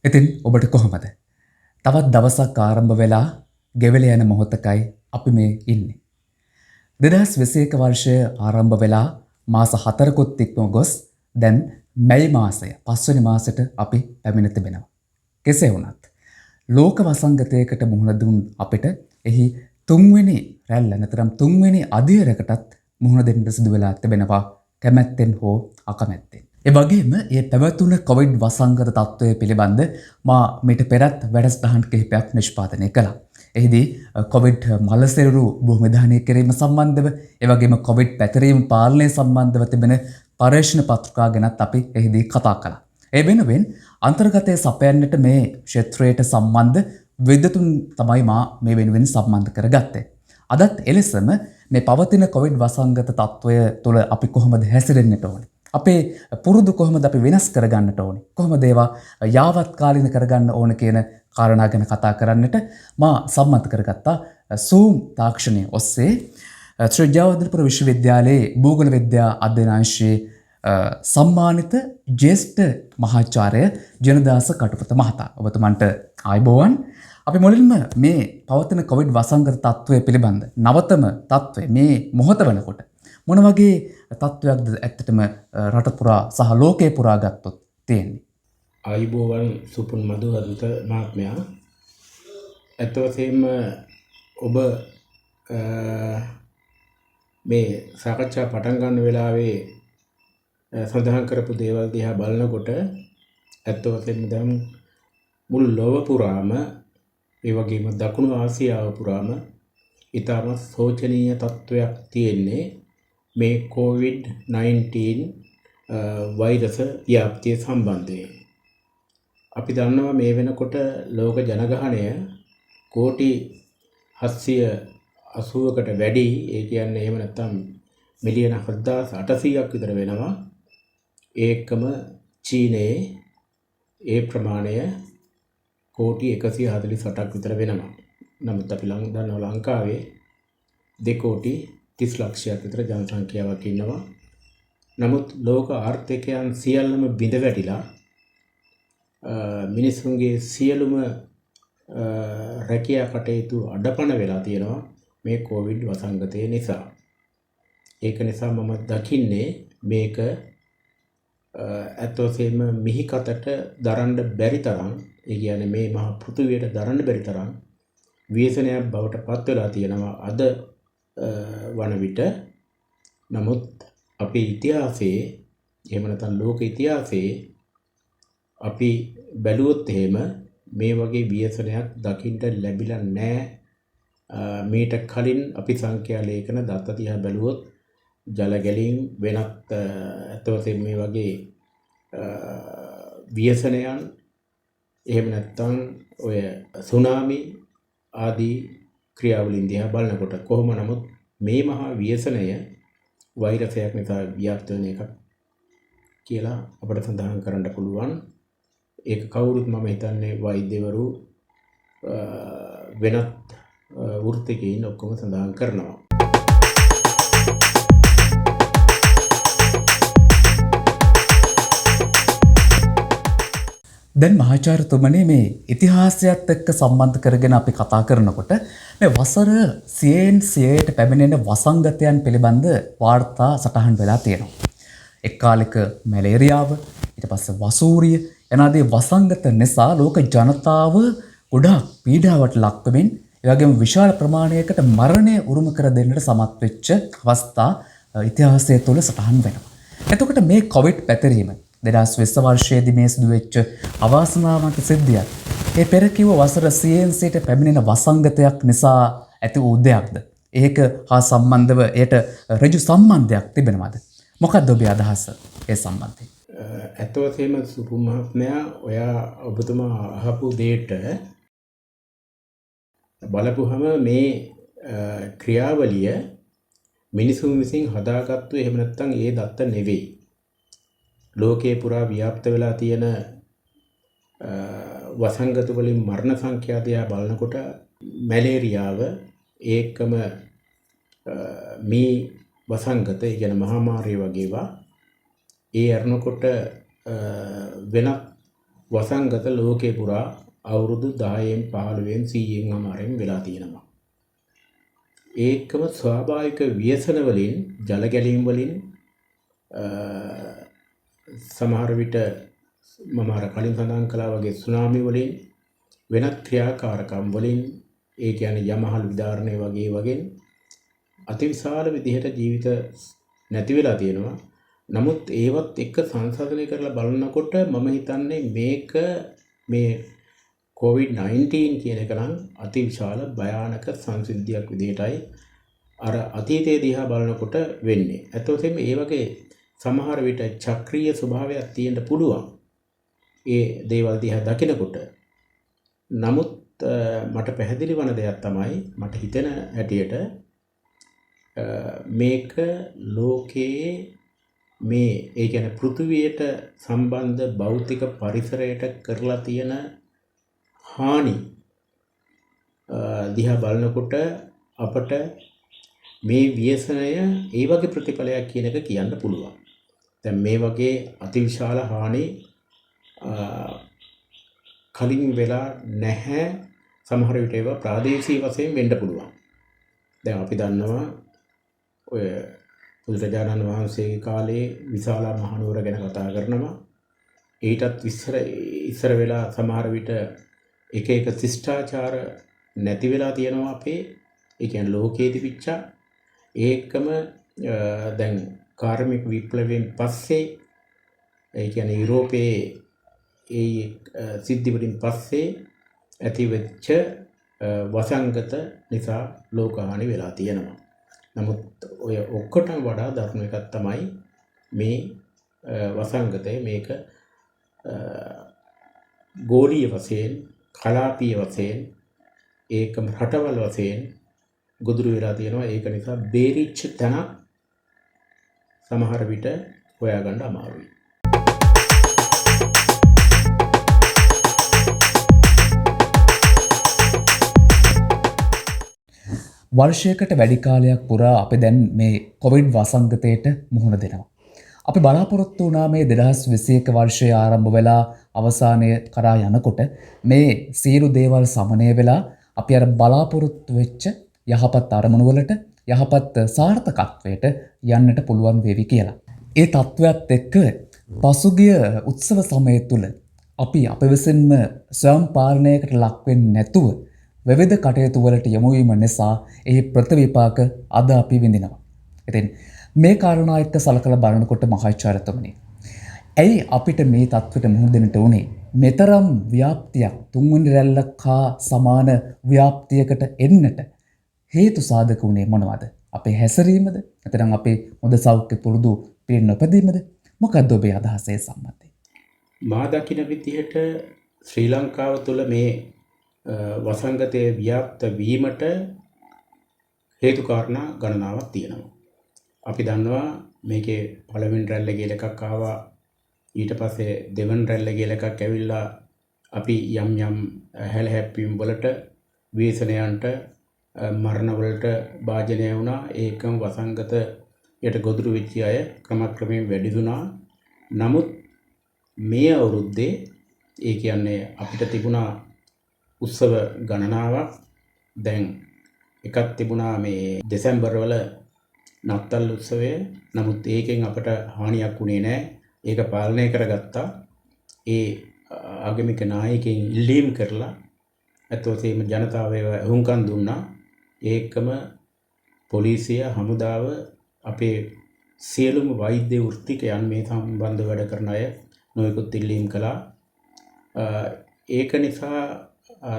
ඉතින් ඔබට කොහොමද? තවත් දවසක් ආරම්භ වෙලා ගෙවිල යන මොහොතකයි අපි මේ ඉන්නේ. 2021 වර්ෂය ආරම්භ වෙලා මාස 4කුත් ඉක්ම ගොස් දැන් මැයි මාසය 5 වෙනි මාසෙට අපි පැමිණ තිබෙනවා. කෙසේ වුණත් ලෝක වසංගතයකට මුහුණ දුන් අපිට එහි තුන්වෙනි රැල්ල නැතරම් තුන්වෙනි අධීරයකටත් මුහුණ දෙන්න සිදු වෙලා තිබෙනවා කැමැත්තෙන් හෝ අකමැත්තෙන්. ඒ වගේම මේ පැවතුන කොවිඩ් වසංගත තත්ත්වය පිළිබඳ මා මීට පෙරත් වැඩසටහන් කිහිපයක් නිෂ්පාදනය කළා. එහිදී කොවිඩ් මලසෙරු භූමි දහනය කිරීම සම්බන්ධව, ඒ වගේම කොවිඩ් පැතිරීම පාලනය සම්බන්ධව තිබෙන පර්යේෂණ පත්‍රිකා ගැනත් අපි එහිදී කතා කළා. ඒ වෙනුවෙන් අන්තර්ගතයේ සපයන්නට මේ ක්ෂේත්‍රයට සම්බන්ධ විද්වතුන් තමයි මා මේ වෙනුවෙන් සම්බන්ධ කරගත්තේ. අදත් එලෙසම මේ පවතින කොවිඩ් වසංගත තත්ත්වය තුළ අපි කොහොමද හැසිරෙන්නට ඕනේ? අපේ පුරුදු කොහොමද අපි වෙනස් කරගන්නට ඕනේ? කොහොමද ඒවා යාවත් කාලින කරගන්න ඕන කියන කාරණා ගැන කතා කරන්නට මා සම්මත කරගත්තා Zoom තාක්ෂණය ඔස්සේ ශ්‍රී ජයවර්ධනපුර විශ්වවිද්‍යාලයේ භූගෝල විද්‍යා අධ්‍යයන අංශයේ සම්මානිත ජ්‍යෙෂ්ඨ මහාචාර්ය ජනදාස කටුපත මහතා. ඔබතුමන්ට ආයුබෝවන්. අපි මුලින්ම මේ පවතින කොවිඩ් වසංගත තත්ත්වය පිළිබඳ නවතම තත්ත්වය මේ මොහොත වෙනකොට මොන වගේ තත්ත්වයක්ද ඇත්තටම රට පුරා සහ ලෝකේ පුරා ගත්තොත් තියෙන්නේ? ආයුබෝවන් සුපුන් මధుවන්ත මහත්මයා. ඇත්ත වශයෙන්ම ඔබ මේ සාකච්ඡා පටන් ගන්න වෙලාවේ සඳහන් කරපු දේවල් දිහා බලනකොට ඇත්ත වශයෙන්ම දැන් මුළු ලොව පුරාම ඒ වගේම දකුණු ආසියාව පුරාම ඊටම සෝචනීය තත්ත්වයක් තියෙන්නේ මේ COVID-19 වෛරස ව්‍යාප්තිය සම්බන්ධයෙන්. අපි දන්නවා මේ වෙනකොට ලෝක ජනගහනය කෝටි 780කට වැඩි, ඒ කියන්නේ එහෙම නැත්නම් මිලියන 7800ක් විතර වෙනවා. ඒකම චීනයේ ඒ ප්‍රමාණය කෝටි 148ක් විතර වෙනවා. නමුත් අපි දන්නවා ලංකාවේ 2 කෝටි 30 ලක්ෂයක් විතර ජනසංඛ්‍යාවක් ඉන්නවා. නමුත් ලෝක ආර්ථිකයන් සියල්ලම බිඳ වැටිලා මිනිසුන්ගේ සියලුම රැකියා කටයුතු අඩපණ වෙලා තියෙනවා මේ කොවිඩ් වසංගතය නිසා. ඒක නිසා මම දකින්නේ මේක ඇත්ත වශයෙන්ම මිහිකතට දරන්න බැරි තරම්, ඒ කියන්නේ මේ මහ පෘථිවියට දරන්න බැරි තරම් ව්‍යසනයක් බවට පත් වෙලා තියෙනවා අද වන විට. නමුත් අපේ ඉතිහාසයේ එහෙම නැත්නම් ලෝක ඉතිහාසයේ අපි බැලුවොත් එහෙම මේ වගේ ව්‍යසනයක් දකින්න ලැබිලා නැහැ. මීට කලින් අපි සංඛ්‍යා ලේඛන දත්ත දිහා බැලුවොත් ජල ගැලීම් වෙනත් ඇත්ත වශයෙන්ම මේ වගේ ව්‍යසනයන් එහෙම නැත්නම් ඔය සුනාමි ආදී ක්‍රියාවලින් දිහා බලනකොට කොහොම නමුත් මේ මහා ව්‍යසනය වෛරසයක් නිසා ව්‍යාප්ත වෙන එකක් කියලා අපිට සඳහන් කරන්න පුළුවන්. ඒක කවුරුත් මම හිතන්නේ වෛද්‍යවරු වෙනත් වෘත්තිකයින් ඔක්කොම සඳහන් කරනවා. දැන් මහාචාර්යතුමනි මේ ඉතිහාසයත් එක්ක සම්බන්ධ කරගෙන අපි කතා කරනකොට මේ වසර 100න් 100ට පැමිණෙන වසංගතයන් පිළිබඳ වාර්තා සටහන් වෙලා තියෙනවා. එක් කාලෙක මැලේරියාව, ඊට පස්සේ වසූරිය යනාදී වසංගත නිසා ලෝක ජනතාව ගොඩාක් පීඩාවට ලක් වෙමින් ඒ වගේම විශාල ප්‍රමාණයකට මරණය උරුම කර දෙන්නට සමත් වෙච්ච අවස්ථා ඉතිහාසය තුළ සටහන් වෙනවා. එතකොට මේ කොවිඩ් පැතිරීම 2020 වර්ෂයේදී මේ සිදු වෙච්ච අවාසනාවන්ත සිද්ධියක් ඒ පෙර කිව්ව වසර 100න් 100ට පැමිණෙන වසංගතයක් නිසා ඇති වූ දෙයක්ද? ඒක හා සම්බන්ධව ඒට ඍජු සම්බන්ධයක් තිබෙනවද? මොකක්ද ඔබේ අදහස ඒ සම්බන්ධයෙන්? ඇත්ත වශයෙන්ම සුපු මහත්මයා ඔබතුමා අහපු දෙයට බලපුවහම මේ ක්‍රියාවලිය මිනිසුන් විසින් හදාගත්තු එහෙම නැත්නම් ඒ දත්ත නෙවෙයි. ලෝකේ පුරා ව්‍යාප්ත වෙලා තියෙන වසංගත වලින් මරණ සංඛ්‍යා දිහා බලනකොට මැලේරියාව ඒකම මේ වසංගත කියන මහාමාරී වගේ ඒවා ඒ අරනකොට වෙනත් වසංගත ලෝකේ පුරා අවුරුදු 10න් 15න් 100න් අමාරෙන් වෙලා තියෙනවා. ඒකම ස්වාභාවික ව්‍යසන වලින් ජල ගැලීම් වලින් සමහර විට මම අර කලින් සඳහන් කළා වගේ සුනාමි වලින් වෙනත් ක්‍රියාකාරකම් වලින් ඒ කියන්නේ යමහල් විදාරණය වගේ අතිවිශාල විදිහට ජීවිත නැති වෙලා තියෙනවා. නමුත් ඒවත් එක්ක සංසන්දනය කරලා බලනකොට මම හිතන්නේ මේක මේ COVID-19 කියන එක නම් අතිවිශාල භයානක සංසිද්ධියක් විදිහටයි අර අතීතයේ දිහා බලනකොට වෙන්නේ. ඇත්තටම ඒ වගේ සමහර විට චක්‍රීය ස්වභාවයක් තියෙන්න පුළුවන්. ඒ දේවල් දිහා දකිනකොට. නමුත් මට පැහැදිලි වන දෙයක් තමයි මට හිතෙන හැටියට මේක ලෝකයේ මේ ඒ කියන්නේ පෘථිවියට සම්බන්ධ භෞතික පරිසරයට කරලා තියෙන හානි දිහා බලනකොට අපට මේ ව්‍යසනය ඒ වගේ ප්‍රතිඵලයක් කියන එක කියන්න පුළුවන්. දැන් මේ වගේ අතිවිශාල හානි කලින් වෙලා නැහැ. සමහර විට ඒවා ප්‍රාදේශීය වශයෙන් වෙන්න පුළුවන්. දැන් අපි දන්නවා ඔය බුදුරජාණන් වහන්සේගේ කාලේ විශාල මහනුවර ගැන කතා කරනවා. ඊටත් ඉස්සර වෙලා සමහර විට එක එක ශිෂ්ටාචාර නැති වෙලා තියෙනවා අපේ. ඒ කියන්නේ ලෝකයේ තිබිච්ච ඒකම දැන් කාර්මික විප්ලවයෙන් පස්සේ ඒ කියන්නේ යුරෝපයේ ඒ සිද්ධි වලින් පස්සේ ඇතිවෙච්ච වසංගත නිසා ලෝකහානි වෙලා තියෙනවා. නමුත් ඔය ඔක්කොටම වඩා දරුණු එකක් තමයි මේ වසංගතය. මේක ගෝලීය වශයෙන් කලාපීය වශයෙන් ඒකම රටවල් වශයෙන් ගොදුරු වෙලා තියෙනවා. ඒක නිසා බේරිච්ච තැන සමහර විට හොයාගන්න අමාරුයි. වර්ෂයකට වැඩි කාලයක් පුරා අපි දැන් මේ කොවිඩ් වසංගතයට මුහුණ දෙනවා. අපි බලාපොරොත්තු වුණා මේ 2021 වර්ෂය ආරම්භ වෙලා අවසානය කරා යනකොට මේ සියලු දේවල් සමනය වෙලා අපි අර බලාපොරොත්තු වෙච්ච යහපත් අරමුණු වලට යහපත් සාර්ථකත්වයට යන්නට පුළුවන් වේවි කියලා. ඒ තත්ත්වයක් එක්ක පසුගිය උත්සව සමය තුල අපි අප විසින්ම ස්වයං පාලනයකට ලක් වෙන්නේ නැතුව විවිධ කටයුතු වලට යොමු වීම නිසා එහි ප්‍රතිවිපාක අද අපි විඳිනවා. ඉතින් මේ කාරණා එක්ක සලකලා බලනකොට මහාචාර්යතුමනි, ඇයි අපිට මේ තත්ත්වයට මුහුණ දෙන්නට උනේ? මෙතරම් ව්‍යාප්තියක් තුන්වෙනි රැල්ලක් හා සමාන ව්‍යාප්තියකට එන්නට හේතු සාධක උනේ මොනවද? අපේ හැසිරීමද? නැත්නම් අපේ හොඳ සෞඛ්‍ය පුරුදු පිළින් නොපැදීමද? මොකද්ද ඔබේ අදහස ඒ සම්බන්ධයෙන්? මා දකින විදිහට ශ්‍රී ලංකාව තුළ මේ වසංගතයේ ව්‍යාප්ත වීමට හේතු කාරණා ගණනාවක් තියෙනවා. අපි දන්නවා මේකේ පළවෙනි රැල්ල කියලා එකක් ආවා. ඊට පස්සේ දෙවන රැල්ල කියලා එකක් ඇවිල්ලා අපි යම් යම් හැලහැප්පීම් වලට ව්‍යසනයන්ට මරණ වලට භාජනය වුණා. ඒකම වසංගතයට ගොදුරු වෙච්ච අය ක්‍රමක්‍රමයෙන් වැඩි වුණා. නමුත් මේ අවුරුද්දේ ඒ කියන්නේ අපිට තිබුණා උත්සව ගණනාවක්. දැන් එකක් තිබුණා මේ දෙසැම්බර් වල නත්තල් උත්සවය. නමුත් ඒකෙන් අපට හානියක් වුණේ නැහැ. ඒක පාලනය කරගත්තා. ඒ ආගමික නායකයන් ඉල්ලීම් කරලා අතෝසෙම ජනතාව වුන්කම් දුන්නා. ඒකම පොලිසිය, හමුදාව, අපේ සියලුම වෛද්‍ය වෘත්තිකයන් මේ සම්බන්ධ වැඩ කරන අය නොයෙකුත් ඉල්ලීම් කළා. ඒක නිසා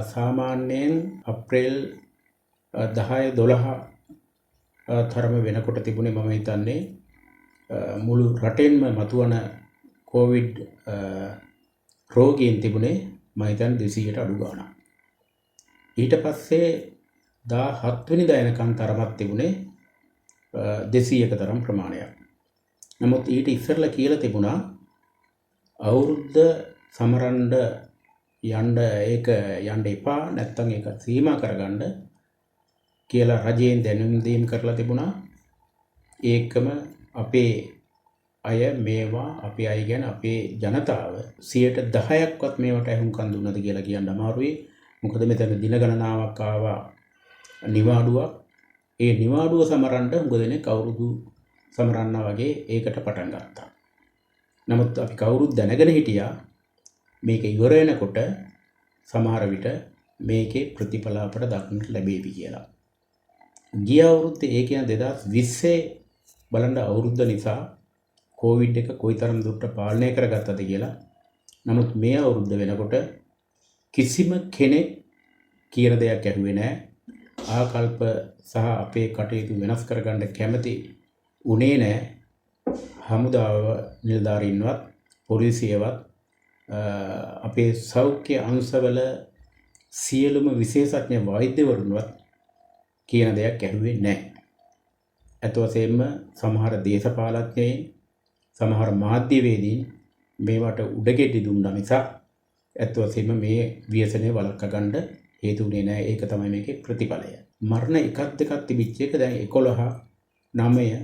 සාමාන්‍යයෙන් අප්‍රේල් 10-12 තරම වෙනකොට තිබුණේ මම හිතන්නේ මුළු රටෙන්ම මතුවන කොවිඩ් රෝගීන් තිබුණේ මම හිතන්නේ 200ට අඩු ගාණක්. ඊට පස්සේ 17 වෙනිදා එනකන් තරමක් තිබුණේ 200ක තරම් ප්‍රමාණයක්. නමුත් ඊට ඉස්සෙල්ලා කියලා තිබුණා අවුරුද්ද සමරන්න යන්න එපා, නැත්තම් ඒක සීමා කරගන්න කියලා රජයෙන් දැනුම් දීම් කරලා තිබුණා. ඒකම අපේ අය මේවා අපේ අය ගැන අපේ ජනතාව 10%ක්වත් මේවට ඇහුම්කන් දුන්නද කියලා කියන්න අමාරුයි. මොකද මෙතන දින ගණනාවක් ආවා නිවාඩුවක්. ඒ නිවාඩුව සමරන්න හුඟ දෙනෙක් අවුරුදු සමරන්නා වගේ ඒකට පටන් ගත්තා. නමුත් අපි කවුරුත් දැනගෙන හිටියා මේක ඉවර වෙනකොට සමහර විට මේකේ ප්‍රතිඵල අපට දක්නට ලැබෙවි කියලා. ගිය අවුරුද්දේ ඒ කියන්නේ 2020 බලන්න අවුරුද්ද නිසා කොවිඩ් එක කොයිතරම් දුරට පාලනය කරගත්තද කියලා. නමුත් මේ අවුරුද්ද වෙනකොට කිසිම කෙනෙක් කියන දෙයක් ඇහුවේ නැහැ. ආකල්ප සහ අපේ කටයුතු වෙනස් කරගන්න කැමති උනේ නැහැ. හමුදාව නිලධාරීන්වත් පොලිසියවත් අපේ සෞඛ්‍ය අංශවල සියලුම විශේෂඥ වෛද්‍යවරුන්වත් කියන දෙයක් ඇහුවේ නැහැ. අත වශයෙන්ම සමහර දේශපාලඥයින් සමහර මාධ්‍යවේදීන් මේවට උඩගෙඩි දුන්නා නිසා අත වශයෙන්ම මේ ව්‍යසනය වළක්වා ගන්න හේතු වෙන්නේ නැහැ. ඒක තමයි මේකේ ප්‍රතිඵලය. මරණ එකක් දෙකක් තිබිච්ච එක දැන් 11 9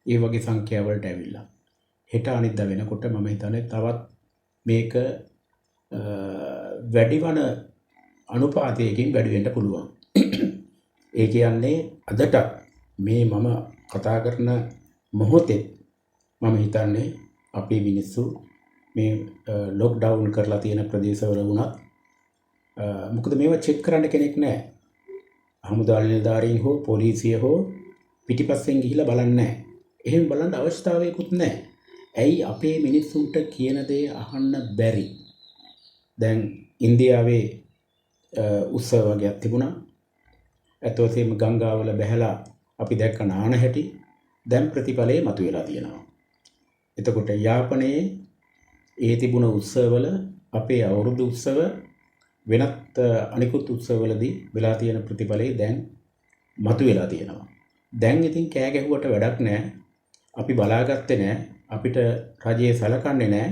ඒ වගේ සංඛ්‍යා වලට ඇවිල්ලා. හෙට අනිද්දා වෙනකොට මම හිතන්නේ තවත් මේක වැඩිවන අනුපාතයකින් වැඩි වෙන්න පුළුවන්. ඒ කියන්නේ අදට මේ මම කතා කරන මොහොතේ මම හිතන්නේ අපේ මිනිස්සු මේ ලොක්ඩවුන් කරලා තියෙන ප්‍රදේශවල වුණත් මොකද මේවා චෙක් කරන්න කෙනෙක් නැහැ. හමුදා නිලධාරීන් හෝ පොලිසිය හෝ පිටිපස්සෙන් ගිහිල්ලා බලන්නේ නැහැ. එහෙම බලන්න අවශ්‍යතාවයකුත් නැහැ. ඇයි අපේ මිනිස්සුන්ට කියන දේ අහන්න බැරි? දැන් ඉන්දියාවේ උත්සව වගේක් තිබුණා. අතෝසෙම ගංගාවල බැහැලා අපි දැක්ක නාන හැටි දැන් ප්‍රතිඵලයේ මතුවලා තියෙනවා. එතකොට යාපනයේ ඒ තිබුණ උත්සවවල අපේ අවුරුදු උත්සව වෙනත් අනිකුත් උත්සවවලදී වෙලා තියෙන ප්‍රතිඵලයේ දැන් මතුවලා තියෙනවා. දැන් ඉතින් කෑ ගැහුවට වැඩක් නැහැ. අපි බලාගත්තේ නැහැ. අපිට රජයේ සලකන්නේ නැහැ.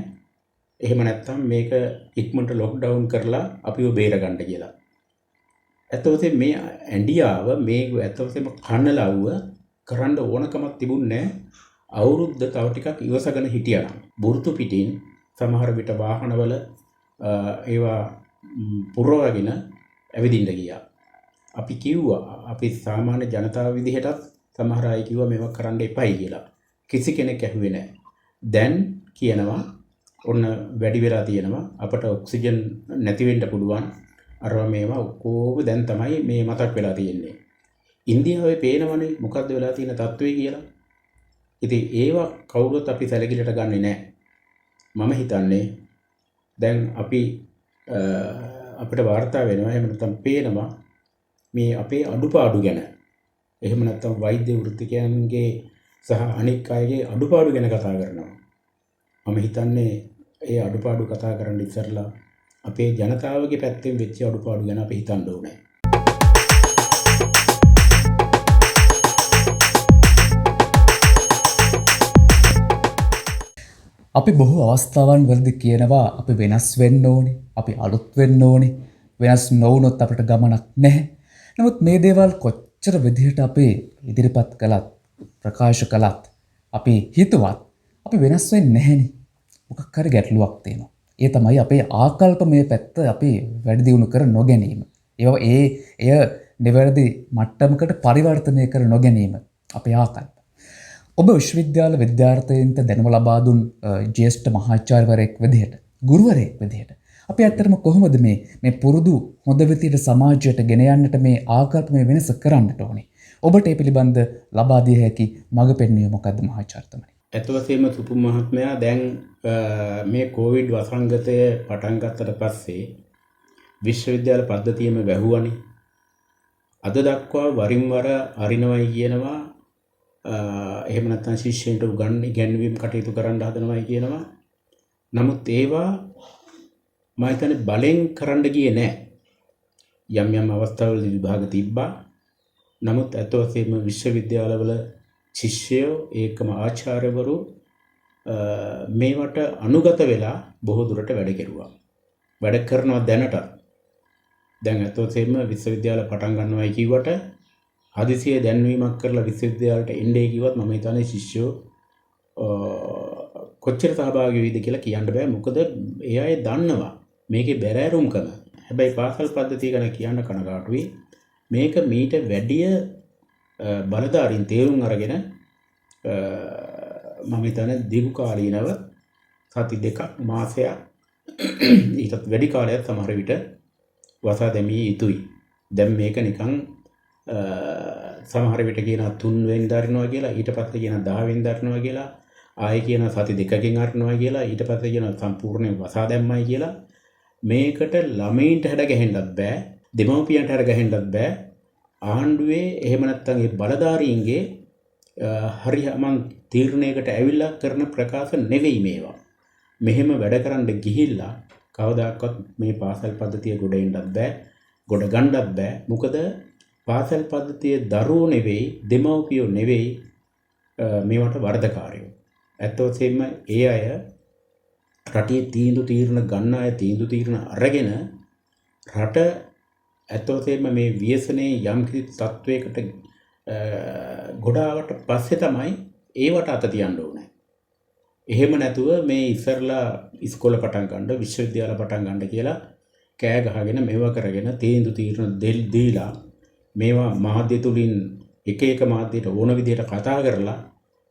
එහෙම නැත්නම් මේක ඉක්මනට ලොක්ඩවුන් කරලා අපිව බේරගන්න කියලා. ඇත්තටම මේ ඇන්ඩියාව මේ ඇත්තටම කන්නලව්ව කරන්න ඕනකමක් තිබුණේ අවුරුද්ද තව ටිකක් ඉවසගෙන හිටියනම්. බුරුතු පිටින් සමහර විට වාහනවල ඒවා පුරවගෙන ඇවිදින්න ගියා. අපි කිව්වා අපි සාමාන්‍ය ජනතාව විදිහටත් සමහර අය කිව්වා මේවා කරන්න එපයි කියලා. කිසි කෙනෙක් ඇහුවේ නැහැ. දැන් කියනවා ඔන්න වැඩි වෙලා තියෙනවා අපට ඔක්සිජන් නැති වෙන්න පුළුවන්. අරවා මේවා ඔක්කොම දැන් තමයි මේ මතක් වෙලා තියෙන්නේ. ඉන්දියාවේ පේනවනේ මොකද්ද වෙලා තියෙන තත්ත්වය කියලා. ඉතින් ඒවා කවුරුත් අපි සැලකිලිට ගන්නෙ නැහැ. මම හිතන්නේ දැන් අපි අපිට වාර්තා වෙනවා එහෙම නැත්නම් පේනවා මේ අපේ අඩුපාඩු ගැන. එහෙම නැත්නම් වෛද්‍ය වෘත්තිකයන්ගේ සහ අනික් අයගේ අඩුපාඩු ගැන කතා කරනවා. මම හිතන්නේ ඒ අඩුපාඩු කතා කරන්න ඉස්සරලා අපේ ජනතාවගේ පැත්තෙන් වෙච්ච අඩුපාඩු ගැන අපි හිතන්න ඕනේ. අපි බොහෝ අවස්ථාවන් වලදී කියනවා අපි වෙනස් වෙන්න ඕනේ, අපි අලුත් වෙන්න ඕනේ, වෙනස් නොවුනොත් අපිට ගමනක් නැහැ. නමුත් මේ දේවල් කොච්චර විදිහට අපි ඉදිරිපත් කළත්, ප්‍රකාශ කළත්, අපි හිතුවත් අපි වෙනස් වෙන්නේ නැහෙනේ. මොකක් හරි ගැටලුවක් තියෙනවා. ඒ තමයි අපේ ආකල්පමය පැත්ත අපි වැඩි දියුණු කර නොගැනීම. එය නිවැරදි මට්ටමකට පරිවර්තනය කර නොගැනීම අපේ ආකල්ප. ඔබ විශ්වවිද්‍යාල විද්‍යාර්ථයන්ට දැනුම ලබා දුන් ජ්‍යෙෂ්ඨ මහාචාර්යවරයෙක් විදිහට, ගුරුවරයෙක් විදිහට අපි ඇත්තටම කොහොමද මේ පුරුදු හොඳ විදිහට සමාජයට ගෙන යන්නට මේ ආකල්පමය වෙනස කරන්නට ඕනේ? ඔබට ඒ පිළිබඳ ලබා දිය හැකි මඟ පෙන්වීම මොකද්ද මහාචාර්යතුමනි? ඇත්ත වශයෙන්ම සුපු මහත්මයා දැන් මේ කොවිඩ් වසංගතය පටන් ගත්තට පස්සේ විශ්වවිද්‍යාල පද්ධතියම වැහුවනේ. අද දක්වා වරින් වර අරිනවයි කියනවා. එහෙම නැත්නම් ශිෂ්‍යයන්ට ඉගැන්වීම් කටයුතු කරන්න හදනවයි කියනවා. නමුත් ඒවා මම හිතන්නේ බලෙන් කරන්න ගියේ නැහැ. යම් යම් අවස්ථාවලදී විභාග තිබ්බා. නමුත් ඇත්ත වශයෙන්ම විශ්වවිද්‍යාලවල ශිෂ්‍යයෝ ඒකම ආචාර්යවරු මේවට අනුගත වෙලා බොහෝ දුරට වැඩ කෙරුවා. වැඩ කරනවා දැනට. දැන් ඇත්ත වශයෙන්ම විශ්වවිද්‍යාල පටන් ගන්නවයි කිව්වට හදිසියෙ දැන්වීමක් කරලා විශ්වවිද්‍යාලයට එන්නේ කිව්වත් මම හිතන්නේ ශිෂ්‍යෝ කොච්චර සහභාගී වෙයිද කියලා කියන්න බෑ. මොකද ඒ අය දන්නවා මේකේ බැරෑරුම්කම. හැබැයි පාසල් පද්ධතිය ගැන කියන්න කනගාටුයි. මේක මීට වැඩිය බලධාරීන් තේරුම් අරගෙන මම හිතන්නේ දීර්ඝ කාලීනව සති දෙකක් මාසයක් ඊටත් වැඩි කාලයක් සමහර විට වසා දැමිය යුතුයි. දැන් මේක නිකන් සමහර විට කියන 3 වෙනිදා අරිනවා කියලා, ඊට පස්සේ කියන 10 වෙනිදා අරිනවා කියලා, ආයෙ කියන සති දෙකකින් අරිනවා කියලා, ඊට පස්සේ කියන සම්පූර්ණයෙන් වසා දැම්මයි කියලා. මේකට ළමයින්ට හැඩ ගැහෙන්නත් බෑ, දෙමව්පියන්ට හැඩ ගැහෙන්නත් බෑ. ආණ්ඩුවේ එහෙම නැත්නම් ඒ බලධාරීන්ගේ හරියමං තීරණයකට ඇවිල්ලා කරන ප්‍රකාශ නෙවෙයි මේවා. මෙහෙම වැඩ කරන්න ගිහිල්ලා කවදාකවත් මේ පාසල් පද්ධතිය ගොඩ එන්නත් බෑ, ගොඩ ගන්නත් බෑ. මොකද පාසල් පද්ධතියේ දරුවෝ නෙවෙයි, දෙමව්පියෝ නෙවෙයි මේවට වරදකාරයෝ. ඇත්ත වශයෙන්ම ඒ අය රටේ තීරණ ගන්න අය තීරණ අරගෙන රට ඇත්ත වශයෙන්ම මේ ව්‍යසනයේ යම් කිසි තත්වයකට ගොඩාවට පස්සේ තමයි ඒවට අත තියන්න ඕනේ. එහෙම නැතුව මේ ඉස්සරලා ඉස්කෝල පටන් ගන්න, විශ්වවිද්‍යාල පටන් ගන්න කියලා කෑ ගහගෙන මේවා කරගෙන තීරණ දීලා මේවා මාධ්‍ය තුලින් එක එක මාධ්‍යයට ඕන විදිහට කතා කරලා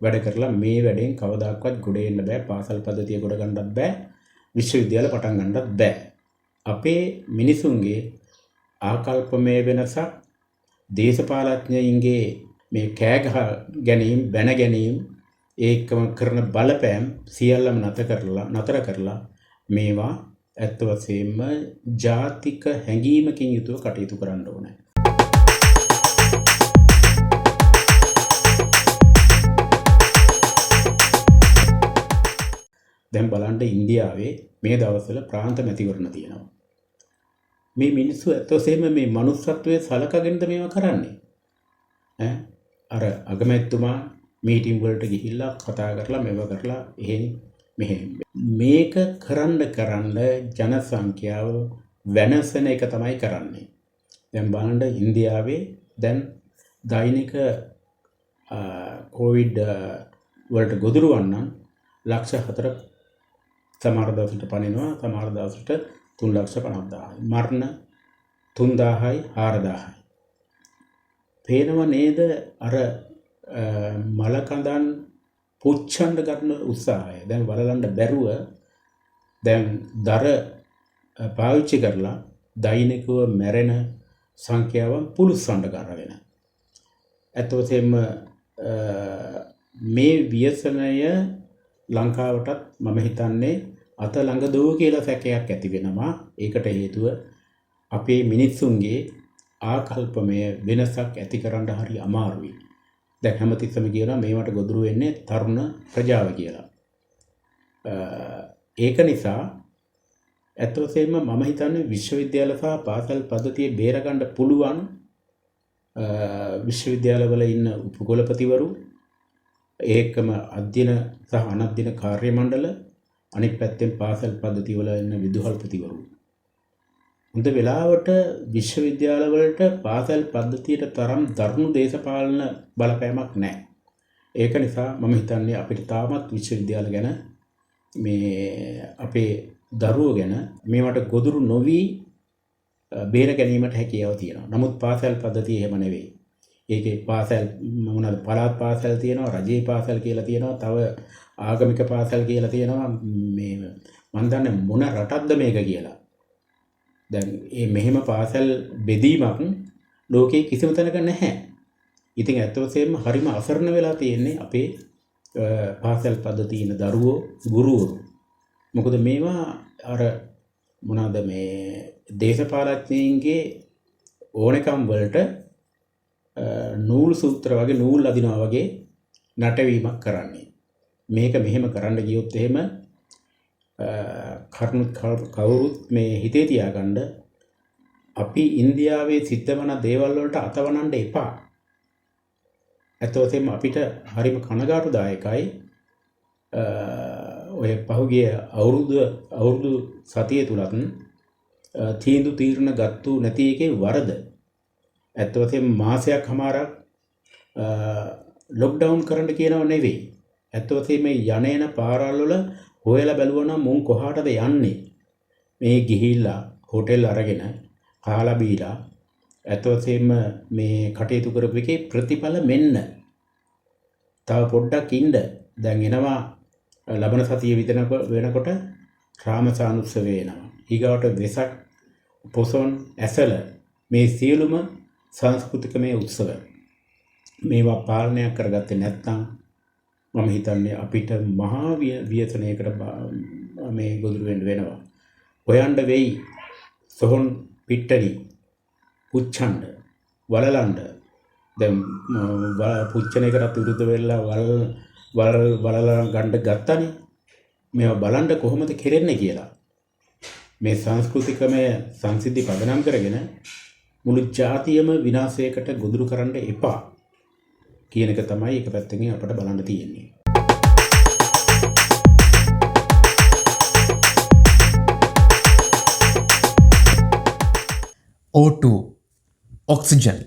වැඩ කරලා මේ වැඩෙන් කවදාකවත් ගොඩ එන්න බෑ. පාසල් පද්ධතිය ගොඩ ගන්නත් බෑ, විශ්වවිද්‍යාල පටන් ගන්නත් බෑ. අපේ මිනිසුන්ගේ ආකල්පමය වෙනසක්, දේශපාලඥයින්ගේ මේ කෑ ගහ ගැනීම, බැන ගැනීම, ඒකම කරන බලපෑම් සියල්ලම නතර කරලා මේවා ඇත්ත වශයෙන්ම ජාතික හැඟීමකින් යුතුව කටයුතු කරන්න ඕනේ. දැන් බලන්න ඉන්දියාවේ මේ දවස්වල ප්‍රාන්ත මැතිවරණ තියෙනවා. මේ මිනිස්සු ඇත්ත වශයෙන්ම මේ මනුස්සත්වයේ සලකගෙනද මේවා කරන්නේ. අර අගමැතිතුමා මීටින් වලට ගිහිල්ලා කතා කරලා මේවා කරලා මෙහෙම මේක කරන්න ජන සංඛ්‍යාව වෙනසන එක තමයි කරන්නේ. දැන් බලන්න ඉන්දියාවේ දැන් දෛනික කොවිඩ් වලට ගොදුරු වන්නන් ලක්ෂ 4 සමහර දවසට පනිනවා, සමහර දවසට 3,50,000. මරණ 3,000යි 4,000යි. පේනව නේද අර මලකඳන් පුච්චන්න ගන්න උත්සාහය. දැන් වලලන්න බැරුව දැන් දර පාවිච්චි කරලා දෛනිකව මැරෙන සංඛ්‍යාව පුළුස්සන්න කරගෙන. ඇත්ත වශයෙන්ම මේ ව්‍යසනය ලංකාවටත් මම හිතන්නේ අත ළඟ දෝ කියලා සැකයක් ඇති වෙනවා. ඒකට හේතුව අපේ මිනිස්සුන්ගේ ආකල්පමය වෙනසක් ඇති කරන්න හරි අමාරුයි. දැන් හැමතිස්සම කියනවා මේවට ගොදුරු වෙන්නේ තරුණ ප්‍රජාව කියලා. ඒක නිසා ඇත්ත වශයෙන්ම මම හිතන්නේ විශ්වවිද්‍යාල සහ පාසල් පද්ධතිය බේරගන්න පුළුවන් විශ්වවිද්‍යාලවල ඉන්න උපකුලපතිවරු, ඒකම අධ්‍යයන සහ අනධ්‍යයන කාර්ය මණ්ඩල, අනිත් පැත්තෙන් පාසල් පද්ධතිය වල ඉන්න විදුහල්පතිවරු. හොඳ වෙලාවට විශ්වවිද්‍යාලවලට පාසල් පද්ධතියට තරම් දරුණු දේශපාලන බලපෑමක් නැහැ. ඒක නිසා මම හිතන්නේ අපිට තාමත් විශ්වවිද්‍යාල ගැන මේ අපේ දරුවෝ ගැන මේවට ගොදුරු නොවි බේර ගැනීමට හැකියාව තියෙනවා. නමුත් පාසල් පද්ධතිය එහෙම නෙවෙයි. ඒකේ පාසල් මොනවාද පළාත් පාසල් තියෙනවා, රජයේ පාසල් කියලා තියෙනවා, තව ආගමික පාසල් කියලා තියෙනවා. මේ මන් දන්නේ මොන රටක්ද මේක කියලා. දැන් මේ මෙහෙම පාසල් බෙදීමක් ලෝකේ කිසිම තැනක නැහැ. ඉතින් ඇත්ත වශයෙන්ම හරිම අසරණ වෙලා තියෙන්නේ අපේ පාසල් පද්ධතියේ ඉන්න දරුවෝ, ගුරුවරු. මොකද මේවා අර මොනවාද මේ දේශපාලඥයින්ගේ ඕනකම් වලට නූල් සූත්‍ර වගේ නූල් අදිනවා වගේ නටවීමක් කරන්නේ. මේක මෙහෙම කරන්න ගියොත් එහෙම කවුරුත් මේ හිතේ තියාගන්න අපි ඉන්දියාවේ සිද්ධ වන දේවල් වලට අතවනන්න එපා. ඇත්ත වශයෙන්ම අපිට හරිම කනගාටුදායකයි ඔය පහුගිය අවුරුදු සතිය තුලත් තීරණ ගත්තු නැති එකේ වරද. ඇත්ත වශයෙන්ම මාසයක් හමාරක් ලොක්ඩවුන් කරන්න කියනව නෙවෙයි. ඇත්ත වශයෙන්ම යන පාරවල් වල හොයලා බැලුවා නම් මුන් කොහාටද යන්නේ? මේ ගිහිල්ලා හෝටල් අරගෙන කාලා බීලා ඇත්ත වශයෙන්ම මේ කටයුතු කරපු එකේ ප්‍රතිඵල මෙන්න. තව පොඩ්ඩක් ඉන්න. දැන් එනවා ලබන සතිය වෙනකොට රාමසානුත්සවය එනවා. ඊගාවට වෙසක් පොසොන් ඇසල මේ සියලුම සංස්කෘතිකමය උත්සව මේවා පාලනය කරගත්තේ නැත්නම් මම හිතන්නේ අපිට මහා ව්‍යසනයකට මේ ගොදුරු වෙන්න වෙනවා. හොයන්න වෙයි සොහොන් පිට්ටනි පුච්චන්න වලලන්න. දැන් පුච්චන එකකට විරුද්ධ වෙලා වලලා ගන්න ගත්තනේ. මේවා බලන්න කොහොමද කෙරෙන්නේ කියලා. මේ සංස්කෘතිකමය සංසිද්ධි පදනම් කරගෙන මුළු ජාතියම විනාශයකට ගොදුරු කරන්න එපා කියන එක තමයි එක පැත්තකින් අපිට බලන්න තියෙන්නේ. O2 ඔක්සිජන්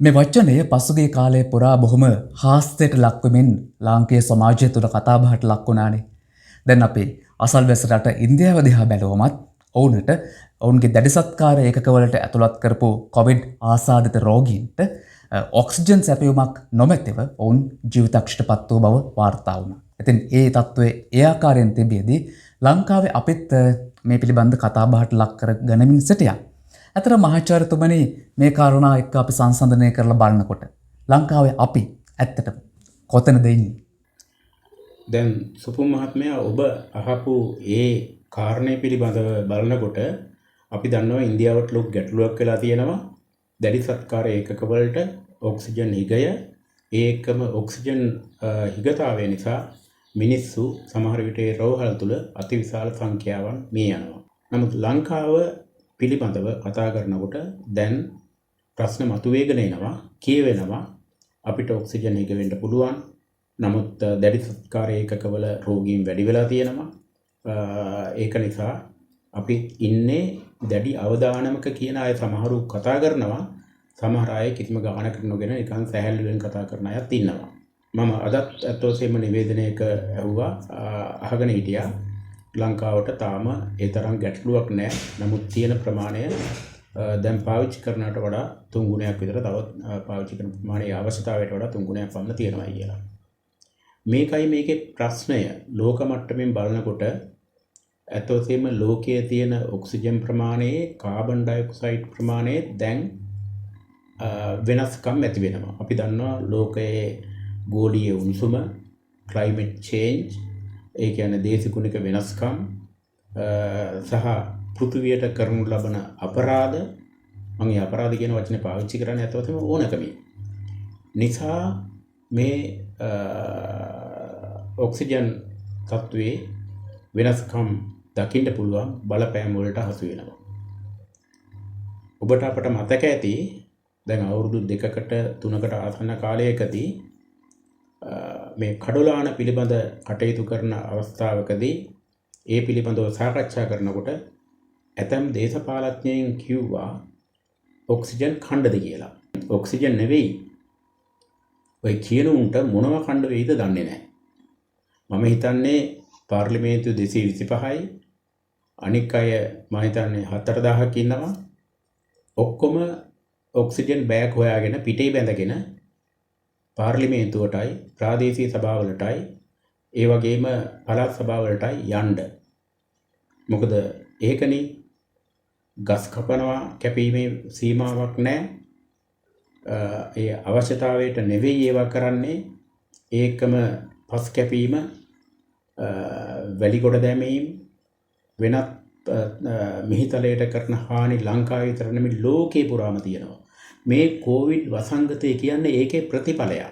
මේ වචනය පසුගිය කාලයේ පුරා බොහොම හාස්‍යයට ලක්වෙමින් ලාංකීය සමාජය තුළ කතාබහට ලක් වුණානේ. දැන් අපි අසල්වැසි රට ඉන්දියාව දිහා බැලුවමත් ඔවුන්ට ඔවුන්ගේ දැඩි සත්කාර ඒකකවලට ඇතුළත් කරපු කොවිඩ් ආසාදිත රෝගීන්ට ඔක්සිජන් සැපයුමක් නොමැතිව ඔවුන් ජීවිතක්ෂයට පත් වූ බව වාර්තා වුණා. ඉතින් ඒ තත්ත්වය ඒ ආකාරයෙන් තිබියදී ලංකාවේ අපිත් මේ පිළිබඳ කතාබහට ලක් කර ගනිමින් සිටියා. අතර මහාචාර්යතුමනි මේ කාරණා එක්ක අපි සංසන්දනය කරලා බලනකොට ලංකාවේ අපි ඇත්තටම කොතනද ඉන්නේ? දැන් සුපුම් මහත්මයා ඔබ අහපු ඒ කාරණේ පිළිබඳව බලනකොට අපි දන්නවා ඉන්දියාවට ලොකු ගැටලුවක් වෙලා තියෙනවා. දැඩි සත්කාර ඒකකවලට ඔක්සිජන් හිගය ඒකම ඔක්සිජන් හිගතාවය නිසා මිනිස්සු සමහර විට ඒ රෝහල් තුල අතිවිශාල සංඛ්‍යාවන් මිය යනවා. නමුත් ලංකාව පිළිබඳව කතා කරනකොට දැන් ප්‍රශ්න මතුවේගෙන එනවා, කියවෙනවා අපිට ඔක්සිජන් හිග වෙන්න පුළුවන්. නමුත් දැඩි සත්කාර ඒකකවල රෝගීන් වැඩි වෙලා තියෙනවා. ඒක නිසා අපි ඉන්නේ දැඩි අවදානමක කියන අය සමහරු කතා කරනවා. සමහර අය කිසිම ගාණකට නොගෙන නිකන් සැහැල්ලුවෙන් කතා කරන අයත් ඉන්නවා. මම අදත් අත්වසේම නිවේදනයක ඇහුවා අහගෙන හිටියා ලංකාවට තාම ඒ තරම් ගැටලුවක් නැහැ. නමුත් තියෙන ප්‍රමාණය දැන් පාවිච්චි කරනවට වඩා 3 ගුණයක් විතර තවත් පාවිච්චි කරන ප්‍රමාණයේ අවශ්‍යතාවයට වඩා 3 ගුණයක් පමණ තියෙනවා කියලා. මේකයි මේකේ ප්‍රශ්නය. ලෝක මට්ටමින් බලනකොට ඇතොසෙම ලෝකයේ තියෙන ඔක්සිජන් ප්‍රමාණයේ කාබන් ඩයොක්සයිඩ් ප්‍රමාණය දැන් වෙනස්කම් ඇති වෙනවා. අපි දන්නවා ලෝකයේ ගෝලීය උණුසුම, climate change, ඒ කියන්නේ දේශගුණික වෙනස්කම් සහ පෘථිවියට කරනු ලබන අපරාධ. මම මේ අපරාධ කියන වචනේ පාවිච්චි කරන්නේ ඇත්තටම ඕනකමින්. නිසා මේ ඔක්සිජන් තත්ත්වයේ වෙනස්කම් දකින්න පුළුවන් බලපෑම් වලට හසු වෙනවා. ඔබට අපට මතක ඇති දැන් අවුරුදු 2කට 3කට ආසන්න කාලයකදී මේ කඩොලාන පිළිබඳ කටයුතු කරන අවස්ථාවකදී ඒ පිළිබඳව සාකච්ඡා කරනකොට ඇතම් දේශපාලඥයන් කිව්වා ඔක්සිජන් ඛණ්ඩද කියලා. ඔක්සිජන් නෙවෙයි. ඔය කියන උන්ට මොනව ඛණ්ඩ වෙයිද දන්නේ නැහැ. මම හිතන්නේ පාර්ලිමේන්තු 225යි අනික් අය මම හිතන්නේ 4000ක් ඉන්නවා. ඔක්කොම ඔක්සිජන් බෑග් හොයාගෙන පිටේ බැඳගෙන පාර්ලිමේන්තුවටයි ප්‍රාදේශීය සභාවලටයි ඒ වගේම පළාත් සභාවලටයි යන්න. මොකද ඒකනේ ගස් කපනවා කැපීමේ සීමාවක් නැහැ. ඒ අවශ්‍යතාවයට නෙවෙයි ඒවා කරන්නේ. ඒකම පස් කැපීම, වැලි ගොඩ දැමීම, වෙනත් මිහිතලයට කරන හානි ලංකාවේ විතර නෙමෙයි ලෝකේ පුරාම තියෙනවා. මේ කොවිඩ් වසංගතය කියන්නේ ඒකේ ප්‍රතිඵලයක්.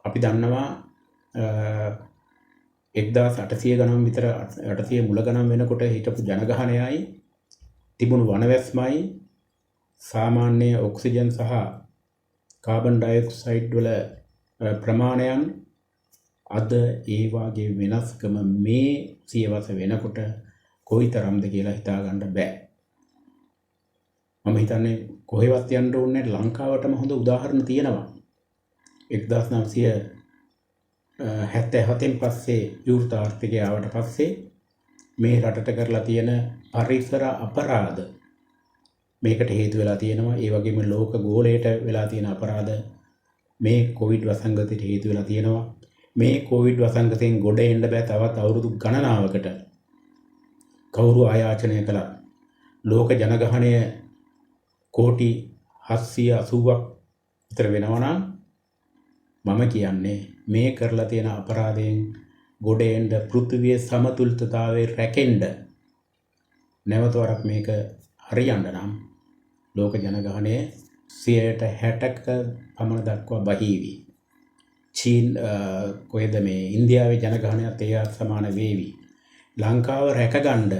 අපි දන්නවා 1800 ගණන් විතර 800 මුල ගණන් වෙනකොට හිටපු ජනගහනයයි තිබුණු වනවැස්මයි සාමාන්‍ය ඔක්සිජන් සහ කාබන් ඩයොක්සයිඩ් වල ප්‍රමාණයන් අද ඒ වාගේ වෙනස්කම මේ සියවස වෙනකොට කොයිතරම්ද කියලා හිතා ගන්න බෑ. මම හිතන්නේ කොහෙවත් යන්න ඕනේ නැහැ, ලංකාවටම හොඳ උදාහරණ තියෙනවා. 1977න් පස්සේ විවෘත ආර්ථිකය ආවට පස්සේ මේ රටට කරලා තියෙන පරිසර අපරාධ මේකට හේතු වෙලා තියෙනවා. ඒ වගේම ලෝක ගෝලයට වෙලා තියෙන අපරාධ මේ කොවිඩ් වසංගතයට හේතු වෙලා තියෙනවා. මේ කොවිඩ් වසංගතයෙන් ගොඩ එන්න බෑ තවත් අවුරුදු ගණනාවකට. කවුරු ආයාචනය කළා ලෝක ජනගහනය කෝටි 780ක් විතර වෙනවා නම් මම කියන්නේ මේ කරලා තියෙන අපරාධයෙන් ගොඩ එන්න පෘථිවියේ සමතුලිතතාවයේ රැකෙන්න නැවත වරක් මේක හරියන්න නම් ලෝක ජනගහනය 60%ක පමණ දක්වා බහිවි. කොහෙද මේ ඉන්දියාවේ ජනගහනයත් ඒත් සමාන වේවි. ලංකාව රැකගන්න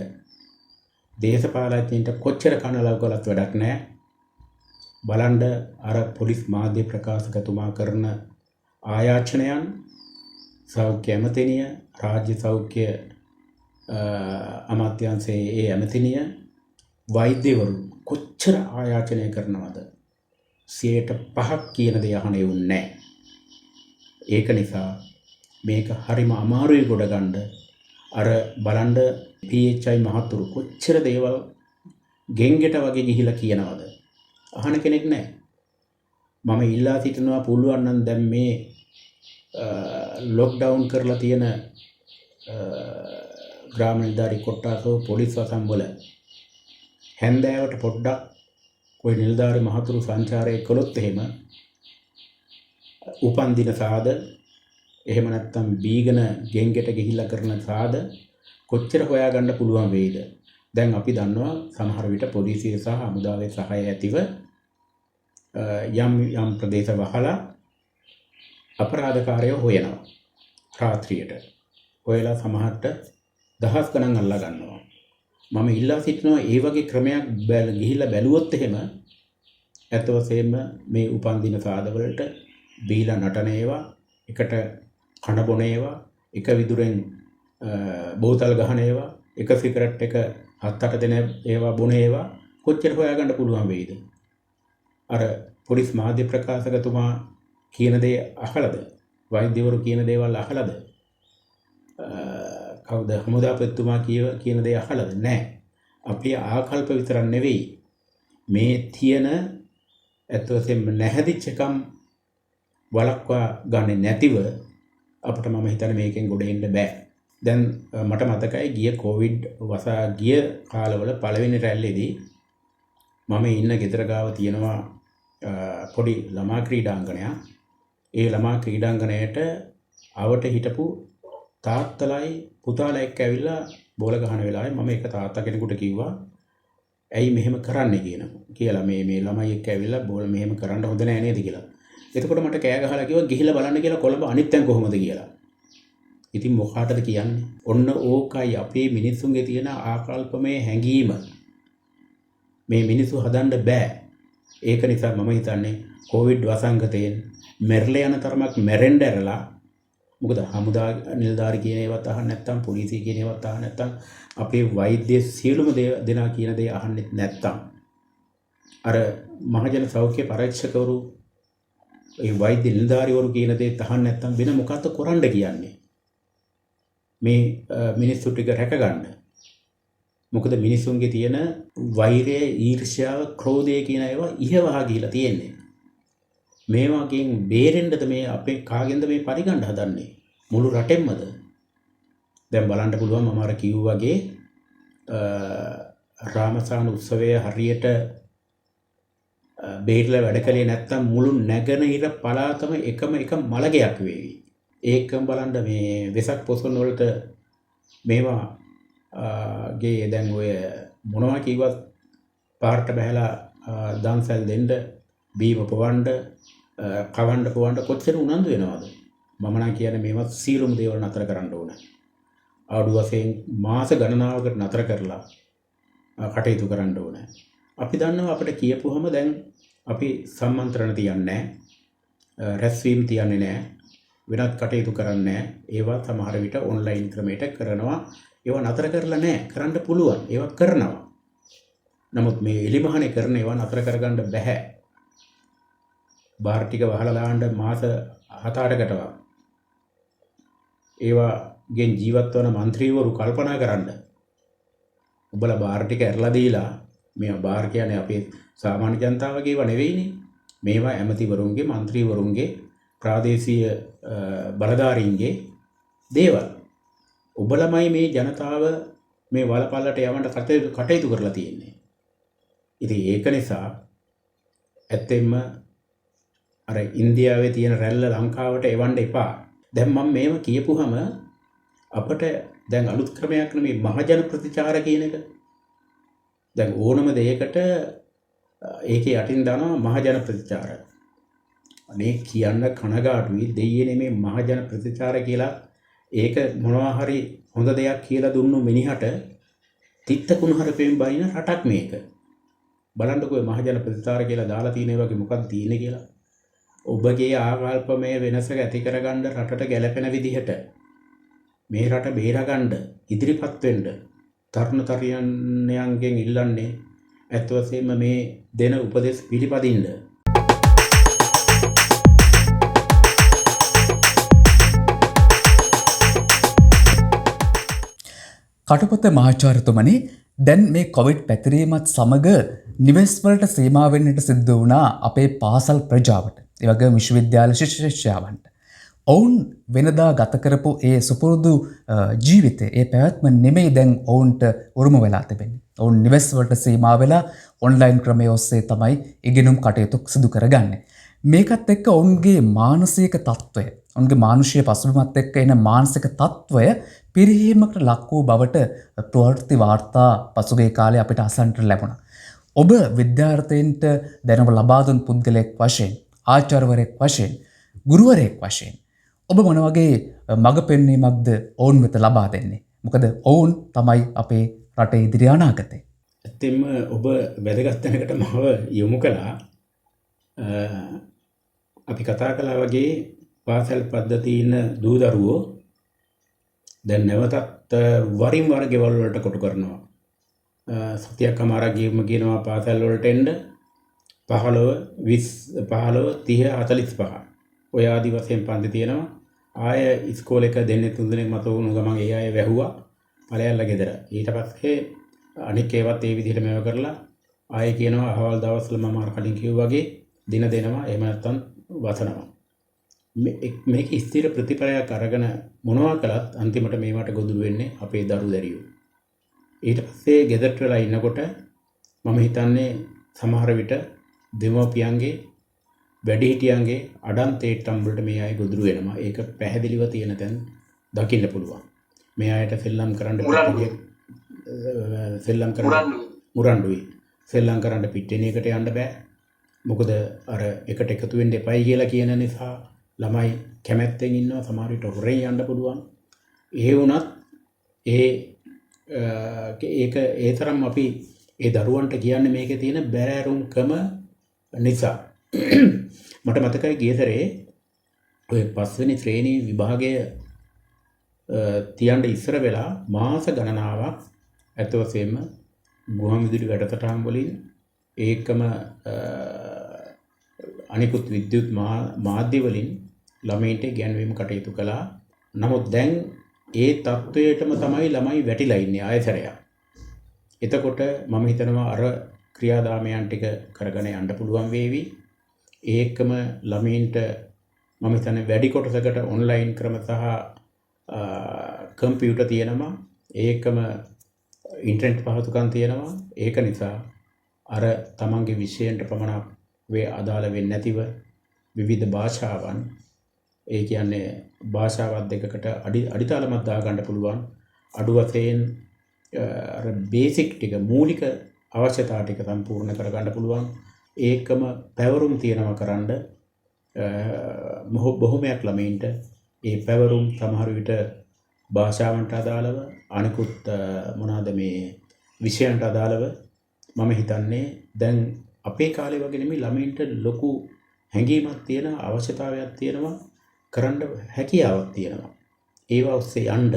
දේශපාලඥයින්ට කොච්චර කනලව් කළත් වැඩක් නැහැ. බලන්න අර පොලිස් මාධ්‍ය ප්‍රකාශකතුමා කරන ආයාචනයන්, සෞඛ්‍ය ඇමතිනිය, රාජ්‍ය සෞඛ්‍ය අමාත්‍යාංශයේ ඒ ඇමතිනිය, වෛද්‍යවරු කොච්චර ආයාචනය කරනවද? 5% කියන දේ අහන්නේ නැහැ. ඒක නිසා මේක හරිම අමාරුයි ගොඩ ගන්න. අර බලන්න PHI මහතුරු කොච්චර දේවල් ගෙන්ගෙට වගේ ගිහිලා කියනවද? අහන කෙනෙක් නැහැ. මම ඉල්ලා සිටිනවා පුළුවන් නම් දැන් මේ ලොක්ඩවුන් කරලා තියෙන ග්‍රාම නිලධාරි කොට්ටාසෝ පොලිස් වසම්වල හැන්දෑවට පොඩ්ඩක් ওই නිලධාරි මහතුරු සංචාරය කළොත් එහෙම උපන් දින සාද එහෙම නැත්නම් බීගන ගෙන්ගෙට ගිහිල්ලා කරන සාද කොච්චර හොයාගන්න පුළුවන් වේද? දැන් අපි දන්නවා සමහර විට පොලිසිය සහ හමුදාවේ සහාය ඇතිව යම් ප්‍රදේශ වහලා අපරාධකාරයෝ හොයනවා. රාත්‍රියට හොයලා සමහරට දහස් ගණන් අල්ලා ගන්නවා. මම ඉල්ලා සිටිනවා ඒ වගේ ක්‍රමයක් ගිහිල්ලා බැලුවොත් එහෙම ඇත්ත වශයෙන්ම මේ උපන් දින සාදවලට බීලා නටන ඒවා, එකට කන බොන ඒවා, එක විදුරෙන් බෝතල් ගහන ඒවා, එක සිගරට් එක 7-8 දෙන ඒවා බොන ඒවා කොච්චර හොයාගන්න පුළුවන් වෙයිද? අර පොලිස් මාධ්‍ය ප්‍රකාශකතුමා කියන දේ අහලද? වෛද්‍යවරු කියන දේවල් අහලද? කවුද හමුදාපතිතුමා කියන දේ අහලද? නැහැ. අපි ආකල්ප විතරක් නෙවෙයි මේ තියෙන ඇත්ත වශයෙන්ම නැහැදිච්චකම් වලක්වා ගන්න නැතිව අපිට මම හිතන්නේ මේකෙන් ගොඩ එන්න බෑ. දැන් මට මතකයි ගිය කොවිඩ් ගිය කාලවල පළවෙනි රැල්ලේදී මම ඉන්න ගෙදර ගාව තියෙනවා පොඩි ළමා ක්‍රීඩාංගණයක්. ඒ ළමා ක්‍රීඩාංගණයට ආවට හිටපු තාත්තලයි පුතාලා එක්ක ඇවිල්ලා බෝල ගහන වෙලාවේ මම එක තාත්තා කෙනෙකුට කිව්වා ඇයි මෙහෙම කරන්නේ කියලා මේ ළමයි එක්ක ඇවිල්ලා බෝල මෙහෙම කරන්න හොඳ නෑ නේද කියලා. එතකොට මට කෑ ගහලා කිව්වා ගිහිල්ලා බලන්න කියලා කොළඹ අනිත් තැන් කොහොමද කියලා. ඉතින් මොකාටද කියන්නේ? ඔන්න ඕකයි අපේ මිනිස්සුන්ගේ තියෙන ආකල්පමය හැඟීම. මේ මිනිස්සු හදන්න බෑ. ඒක නිසා මම හිතන්නේ කොවිඩ් වසංගතයෙන් මැරලා යන තරමක් මැරෙන්න ඇරලා මොකද හමුදා නිලධාරි කියන ඒවත් අහන්න නැත්නම් පොලිසිය කියන ඒවත් අහන්න නැත්නම් අපේ වෛද්‍ය සියලුම දෙනා කියන දේ අහන්නේ නැත්නම් අර මහජන සෞඛ්‍ය පරීක්ෂකවරු ඒ වෛද්‍ය නිලධාරිවරු කියන දේ අහන්න නැත්නම් වෙන මොකක්ද කරන්න කියන්නේ මේ මිනිස්සු ටික රැකගන්න. මොකද මිනිසුන්ගේ තියෙන වෛරය, ඊර්ෂ්‍යාව, ක්‍රෝධය කියන ඒවා ඉහවහා ගිහිලා තියෙන්නේ. මේවාකින් බේරෙන්නද මේ අපේ කාගෙන්ද මේ පරිගණ්ඩ හදන්නේ? මුළු රටෙන්මද? දැන් බලන්න පුළුවන් මම අර කිව්වා වගේ රාමසාන උත්සවය හරියට බේරලා වැඩ කළේ නැත්තම් මුළු නැගෙනහිර පළාතම එකම එක මලගයක් වේවි. ඒකම බලන්න මේ වෙසක් පොසොන් වලට මේවා ගේ දැන් ඔය මොනවා කිව්වත් පාර්ට බහැලා දන්සල් දෙන්න, බීම පොවන්න, කවන්න පොවන්න කොච්චර උනන්දු වෙනවද? මම නම් කියන්නේ මේවත් සීලුම දේවල් නතර කරන්න ඕන. ආඩු වශයෙන් මාස ගණනාවකට නතර කරලා කටයුතු කරන්න ඕන. අපි දන්නවා අපිට කියපුවම දැන් අපි සම්මන්ත්‍රණ තියන්නේ නැහැ, රැස්වීම් තියන්නේ නැහැ, වෙනත් කටයුතු කරන්නේ නැහැ. ඒවා සමහර විට ඔන්ලයින් ක්‍රමයට කරනවා. ඒවා නතර කරලා නැහැ. කරන්න පුළුවන්. ඒවා කරනවා. නමුත් මේ එලිමහනේ කරන ඒවා නතර කරගන්න බෑ. බාර් ටික වහලා දාන්න මාස 7-8කටවත් ඒවාගෙන් ජීවත් වන മന്ത്രിවරු කල්පනා කරන්න. ඔබලා බාර් ටික ඇරලා දීලා මේ බාර් කියන්නේ අපේ සාමාන්‍ය ජනතාවගේ ඒවා නෙවෙයිනේ. මේවා ඇමතිවරුන්ගේ, മന്ത്രിවරුන්ගේ, ප්‍රාදේශීය බලධාරීන්ගේ දේවල්. ඔබලමයි මේ ජනතාව මේ වලපල්ලට යවන්න කටයුතු කරලා තියෙන්නේ. ඉතින් ඒක නිසා ඇත්තෙන්ම අර ඉන්දියාවේ තියෙන රැල්ල ලංකාවට එවන්න එපා. දැන් මම මේව කියපුවම අපිට දැන් අලුත් ක්‍රමයක් නෙමෙයි මහජන ප්‍රතිචාර කියන එක. දැන් ඕනම දෙයකට ඒකේ යටින් දානවා මහජන ප්‍රතිචාර. අනේ කියන්න කනගාටුයි දෙයියනේ මේ මහජන ප්‍රතිචාර කියලා. ඒක මොනවා හරි හොඳ දෙයක් කියලා දුන්නු මිනිහට තිත්ත කුණහරපෙන් බයින රටක් මේක. බලන්නකෝ මහජන ප්‍රතිචාර කියලා දාලා තියෙන වගේ මොකක්ද තියෙන්නේ කියලා. ඔබගේ ආකල්පමය වෙනස ඇති කරගන්න රටට ගැළපෙන විදිහට මේ රට බේරගන්න ඉදිරිපත් වෙන්න තරුණ තරුණියන්ගෙන් ඉල්ලන්නේ ඇත්ත වශයෙන්ම මේ දෙන උපදෙස් පිළිපදින්න. කටුපත මහාචාර්යතුමනි, දැන් මේ කොවිඩ් පැතිරීමත් සමග නිවෙස් වලට සීමා වෙන්නට සිද්ධ වුණා අපේ පාසල් ප්‍රජාවට. ඒ වගේම විශ්වවිද්‍යාල ශිෂ්‍යයන්ට. ඔවුන් වෙනදා ගත කරපු ඒ සුපුරුදු ජීවිතය, ඒ පැවැත්ම නෙමෙයි දැන් ඔවුන්ට උරුම වෙලා තිබෙන්නේ. ඔවුන් නිවෙස් වලට සීමා වෙලා ඔන්ලයින් ක්‍රමය ඔස්සේ තමයි ඉගෙනුම් කටයුතු සිදු කරගන්නේ. මේකත් එක්ක ඔවුන්ගේ මානසික තත්ත්වය, ඔවුන්ගේ මානුෂීය පසුබිමත් එක්ක එන මානසික තත්ත්වය පිරිහීමකට ලක් වූ බවට ප්‍රවෘත්ති වාර්තා පසුගිය කාලේ අපිට අසන්නට ලැබුණා. ඔබ විද්‍යාර්ථීන්ට දැනුම ලබා දුන් පුද්ගලයෙක් වශයෙන්, ආචාර්යවරයෙක් වශයෙන්, ගුරුවරයෙක් වශයෙන් ඔබ මොන වගේ මඟ පෙන්වීමක්ද ඔවුන් වෙත ලබා දෙන්නේ? මොකද ඔවුන් තමයි අපේ රටේ ඉදිරි අනාගතය. ඇත්තෙන්ම ඔබ වැදගත් තැනකට මාව යොමු කළා. අපි කතා කළා වගේ පාසල් පද්ධතියින දූ දරුවෝ දැන් නැවතත් වරින් වර ගෙවල් වලට කොටු කරනවා. සතියක් අමාරක් ගියම කියනවා පාසල් වලට එන්න 15 20 15 30 45 ඔය ආදි වශයෙන් පන්ති තියෙනවා. ආය ඉස්කෝලේක දෙන්නේ තුන් දෙනෙක් මත වුණු ගමන් ඒ අය වැහුවා ඵලයල්ලා ගෙදර. ඊට පස්සේ අනික් ඒවත් ඒ විදිහට මේව කරලා ආයේ කියනවා අහවල් දවස්වල මම අර කලින් කිව්වා වගේ දින දෙනවා. එහෙම නැත්නම් වසනවා. මේක ස්ථිර ප්‍රතිපලයක් අරගෙන මොනවා කළත් අන්තිමට මේවට ගොදුරු වෙන්නේ අපේ දරු දැරියෝ. ඊට පස්සේ ගෙදරට වෙලා ඉන්නකොට මම හිතන්නේ සමහර විට දෙමව්පියන්ගේ වැඩිහිටියන්ගේ අඩන් තේට්ටම් වලට මේ අය ගොදුරු වෙනවා. ඒක පැහැදිලිව තියෙන තැන් දකින්න පුළුවන්. මේ අයට සෙල්ලම් කරන්න මුරණ්ඩුයි. සෙල්ලම් කරන්න පිටිනේකට යන්න බෑ. මොකද අර එකට එකතු වෙන්න එපයි කියලා කියන නිසා ළමයි කැමැත්තෙන් ඉන්නවා. සමහර විට හොරෙන් යන්න පුළුවන්. ඒ වුණත් ඒක ඒ තරම් අපි ඒ දරුවන්ට කියන්නේ මේකේ තියෙන බැරෑරුම්කම නිසා. මට මතකයි ගියතරේ ඔය 5 වෙනි ශ්‍රේණී විභාගය තියන්න ඉස්සර වෙලා මාස ගණනාවක් ඇත්ත වශයෙන්ම ගුවන්විදුලි වැඩසටහන් වලින් ඒකම අනිකුත් විද්‍යුත් මාධ්‍ය වලින් ළමයින්ට ඉගැන්වීම කටයුතු කළා. නමුත් දැන් ඒ තත්වයටම තමයි ළමයි වැටිලා ඉන්නේ ආයතරයක්. එතකොට මම හිතනවා අර ක්‍රියාදාමයන් ටික කරගෙන යන්න පුළුවන් වේවි. ඒකම ළමයින්ට මම හිතන්නේ වැඩි කොටසකට ඔන්ලයින් ක්‍රම සහ කම්පියුටර් තියෙනවා. ඒකම ඉන්ටර්නෙට් පහසුකම් තියෙනවා. ඒක නිසා අර තමන්ගේ විෂයන්ට පමණක් අදාළ වෙන්නේ නැතිව විවිධ භාෂාවන්, ඒ කියන්නේ භාෂාවක් දෙකකට අඩිතාලමක් දා ගන්න පුළුවන්. අඩු වශයෙන් අර බේසික් ටික, මූලික අවශ්‍යතා ටික සම්පූර්ණ කර ගන්න පුළුවන්. ඒකම පැවරුම් තියනවා කරන්න බොහොමයක් ළමයින්ට ඒ පැවරුම් සමහර විට භාෂාවන්ට අදාළව අනිකුත් මොනවාද මේ විෂයන්ට අදාළව මම හිතන්නේ දැන් අපේ කාලේ වගේ නෙමෙයි ළමයින්ට ලොකු හැඟීමක් තියෙන අවශ්‍යතාවයක් තියෙනවා, කරන්න හැකියාවක් තියෙනවා. ඒවා ඔස්සේ යන්න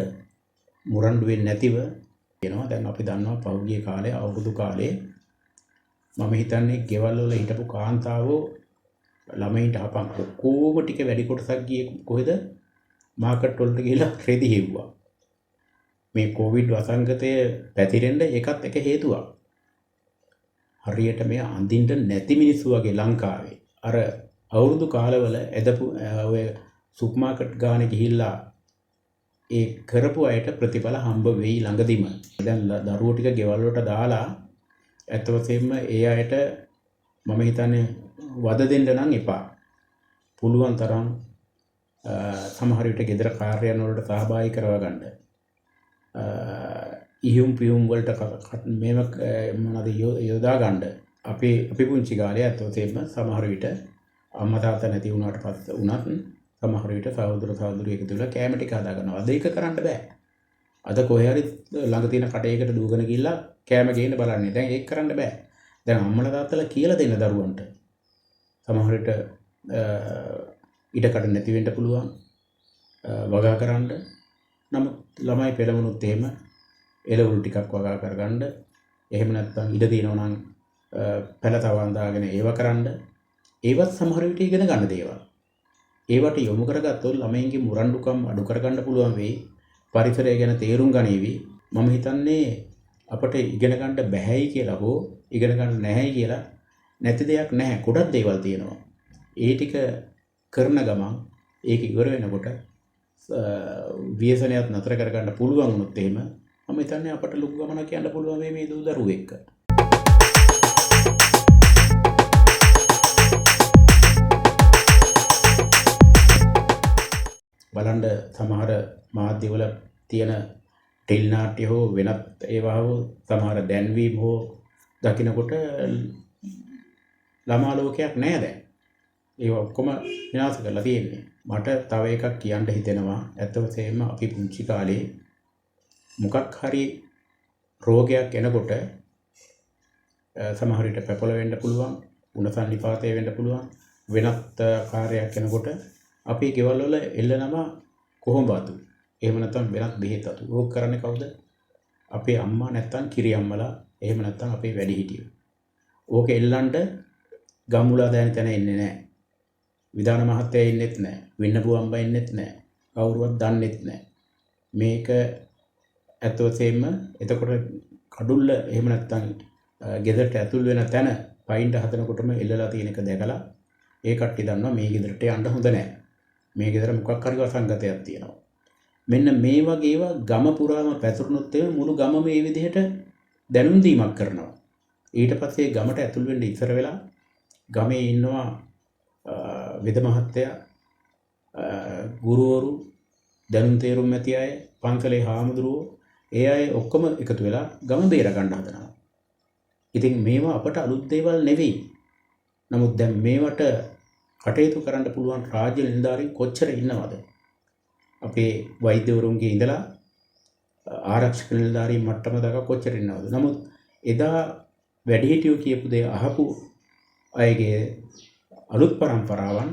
මුරණ්ඩු වෙන්නේ නැතිව කියනවා. දැන් අපි දන්නවා පෞද්ගලික කාලේ අවුරුදු කාලේ මම හිතන්නේ ගෙවල් වල හිටපු කාන්තාවෝ ළමයින්ට අපන් ඔක්කොම ටික වැඩි කොටසක් ගියේ කොහෙද? මාකට් වලට ගිහිලා රෙදි හෙව්වා. මේ කොවිඩ් වසංගතය පැතිරෙන්න ඒකත් එක හේතුවක්. හරියට මේ අඳින්න නැති මිනිස්සු වගේ ලංකාවේ අර අවුරුදු කාලවල එදපු ඔය සුපර් මාකට් ගානේ ගිහිල්ලා ඒ කරපු අයට ප්‍රතිඵල හම්බ වෙයි ළඟදිම. දැන් දරුවෝ ටික ගෙවල් වලට දාලා ඇත්ත වශයෙන්ම ඒ අයට මම හිතන්නේ වද දෙන්න නම් එපා. පුළුවන් තරම් සමහර විට ගෙදර කාර්යයන් වලට සහභාගී කරව ගන්න. ඉහුම් පියුම් වලට මේව මොනවද යොදා ගන්න. අපි පුංචි කාලේ ඇත්ත වශයෙන්ම සමහර විට අම්මා තාත්තා නැති වුණාට පස්සේ උනත් සමහර විට සහෝදර සහෝදරියෝ එකතු වෙලා කැම ටික හදා ගන්නවා. අද ඒක කරන්න බෑ. අද කොහේ හරි ළඟ තියෙන කටේකට දුවගෙන ගිහිල්ලා කැම ගේන්න බලන්නේ. දැන් ඒක කරන්න බෑ. දැන් අම්මලා තාත්තලා කියලා දෙන්න දරුවන්ට. සමහර විට ඉඩකඩ නැති වෙන්න පුළුවන්. වගා කරන්න. නමුත් ළමයි පෙළවුණොත් එහෙම එළවලු ටිකක් වගා කරගන්න. එහෙම නැත්නම් ඉඩ තියෙනවා නම් පැල තවන් දාගෙන ඒව කරන්න. ඒවත් සමහර විට ඉගෙන ගන්න දේවල්. ඒවට යොමු කරගත්තොත් ළමයින්ගේ මුරණ්ඩුකම් අඩු කරගන්න පුළුවන් වෙයි. පරිසරය ගැන තේරුම් ගනීවි. මම හිතන්නේ අපට ඉගෙන ගන්න බැහැයි කියලා හෝ ඉගෙන ගන්න නැහැයි කියලා නැති දෙයක් නැහැ. ගොඩක් දේවල් තියෙනවා. ඒ ටික කරන ගමන් ඒක ඉවර වෙනකොට ව්‍යසනයත් නතර කරගන්න පුළුවන් වුණොත් එහෙම මම හිතන්නේ අපට ලොකු ගමනක් යන්න පුළුවන් මේ දූ දරුවෝ එක්ක. බලන්න සමහර මාධ්‍යවල තියෙන ටෙලි නාට්‍ය හෝ වෙනත් ඒවා හෝ සමහර දැන්වීම් හෝ දකින්නකොට ළමා ලෝකයක් නෑ දැන්. ඒක ඔක්කොම විනාශ කරලා තියෙන්නේ. මට තව එකක් කියන්න හිතෙනවා. ඇත්ත වශයෙන්ම අපි පුංචි කාලේ මොකක් හරි රෝගයක් එනකොට සමහර විට පැපල වෙන්න පුළුවන්, උණ සන්නිපාතය වෙන්න පුළුවන්, වෙනත් කාර්යයක් එනකොට අපි ගෙවල් වල එල්ලනම කොහොඹතු. එහෙම නැත්නම් වෙනත් බෙහෙත් අතු. ඕක කරන්නේ කවුද? අපේ අම්මා නැත්නම් කිරි අම්මලා, එහෙම නැත්නම් අපේ වැඩිහිටියෝ. ඕක එල්ලන්න ගම්මුලා දැන තැන එන්නේ නැහැ. විධාන මහත්තයා ඉන්නෙත් නැහැ. වින්නපු අම්බා ඉන්නෙත් නැහැ. කවුරුවත් දන්නෙත් නැහැ. මේක ඇත්ත වශයෙන්ම එතකොට කඩුල්ල එහෙම නැත්නම් ගෙදරට ඇතුල් වෙන තැන පයින්ට හදනකොටම එල්ලලා තියෙන එක දැකලා ඒ කට්ටිය දන්නවා මේ ගෙදරට යන්න හොඳ නැහැ. මේ ගෙදර මොකක් හරි වසංගතයක් තියෙනවා. මෙන්න මේ වගේ ඒවා ගම පුරාම පැතුරුනොත් එimhe මුළු ගමම මේ විදිහට දැනුම් දීමක් කරනවා. ඊට පස්සේ ගමට ඇතුල් වෙන්න ඉස්සර වෙලා ගමේ ඉන්නවා වෙද මහත්තයා, ගුරුවරු, දැනුම් තේරුම් ඇති අය, පන්සලේ හාමුදුරුවෝ, ඒ අය ඔක්කොම එකතු වෙලා ගම බේර ගන්න හදනවා. ඉතින් මේවා අපට අලුත් දේවල් නෙවෙයි. නමුත් දැන් මේවට කටයුතු කරන්න පුළුවන් රාජ්‍ය නිලධාරීන් කොච්චර ඉන්නවද? අපේ වෛද්‍යවරුන්ගේ ඉඳලා ආරක්ෂක නිලධාරීන් මට්ටම දක්වා කොච්චර ඉන්නවද? නමුත් එදා වැඩිහිටියෝ කියපු දේ අහපු අයගේ අලුත් පරම්පරාවන්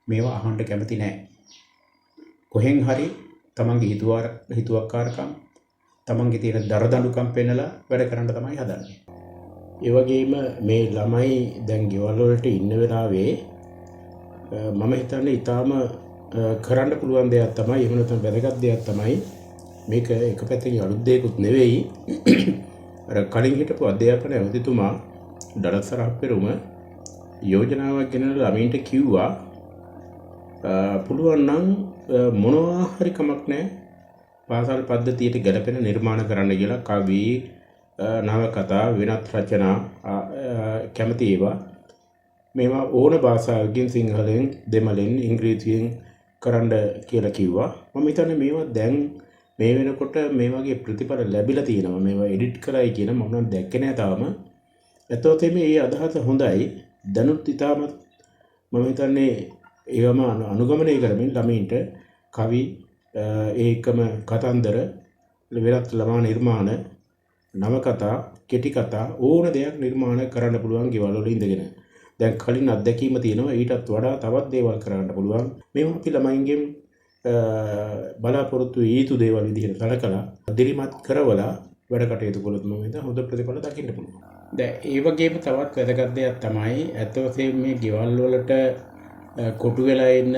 මේවා අහන්න කැමති නැහැ. කොහෙන් හරි තමන්ගේ හිතුවක්කාරකම්, තමන්ගේ තියෙන දරදඬුකම් පෙන්නලා වැඩ කරන්න තමයි හදන්නේ. ඒ වගේම මේ ළමයි දැන් ගෙවල් වලට ඉන්න වෙලාවේ මම හිතන්නේ ඊටාම කරන්න පුළුවන් දෙයක් තමයි, එහෙම නැත්නම් වැදගත් දෙයක් තමයි මේක. එක පැත්තකින් අලුත් දෙයක්ුත් නෙවෙයි. අර කලින් හිටපු අධ්‍යාපන ඇමතිතුමා ඩලස් රාප්පෙරුම යෝජනාවක් ගෙනල්ලා ළමයින්ට කිව්වා පුළුවන් නම් මොනවා හරි කමක් නැහැ පාසල් පද්ධතියට ගැලපෙන නිර්මාණ කරන්න කියලා. කවි, නවකතා, වෙනත් රචනා කැමති ඒවා මේවා ඕන භාෂාවකින්, සිංහලෙන්, දෙමළෙන්, ඉංග්‍රීසියෙන් කරන්න කියලා කිව්වා. මම හිතන්නේ මේවා දැන් මේ වෙනකොට මේ වගේ ප්‍රතිඵල ලැබිලා තියෙනවා. මේවා එඩිට් කරයි කියන මම නම් දැක්කේ නැහැ තාම. එතකොට මේ අදහස හොඳයි. දැනුත් ඉතාමත් මම හිතන්නේ ඒවම අනුගමනය කරමින් ළමයින්ට කවි, ඒකම කතන්දර, වෙනත් ළමා නිර්මාණ, නවකතා, කෙටි කතා ඕන දෙයක් නිර්මාණය කරන්න පුළුවන් ගෙවල් වල ඉඳගෙන. දැන් කලින් අත්දැකීම තියෙනවා. ඊටත් වඩා තවත් දේවල් කරන්න පුළුවන්. මේවා අපි ළමයින්ගෙන් බලාපොරොත්තු යුතු දේවල් විදිහට සලකලා දිරිමත් කරවලා වැඩ කටයුතු කළොත් මම හිතනවා හොඳ ප්‍රතිඵල දකින්න පුළුවන්. දැන් ඒ වගේම තවත් වැදගත් දෙයක් තමයි ඇත්ත වශයෙන්ම මේ ගෙවල් වලට කොටු වෙලා ඉන්න